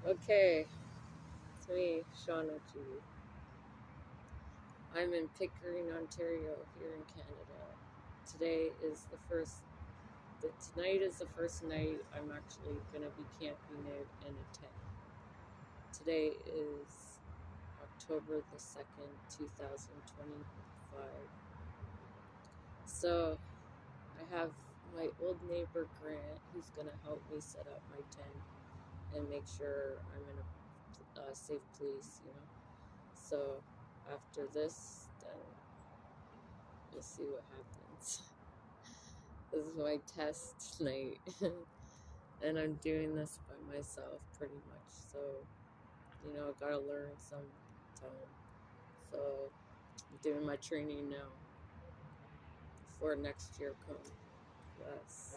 Okay, it's me, Shauna G. I'm in Pickering, Ontario, here in Canada. Today is the first. Tonight is the first night I'm actually gonna be camping out in a tent. Today is October the 2nd, 2025. So I have my old neighbor Grant, who's gonna help me set up my tent and make sure I'm in a safe place. So after this, then we'll see what happens. This is my test night, and I'm doing this by myself pretty much. So, I gotta learn sometime. So, I'm doing my training now before next year comes. Yes.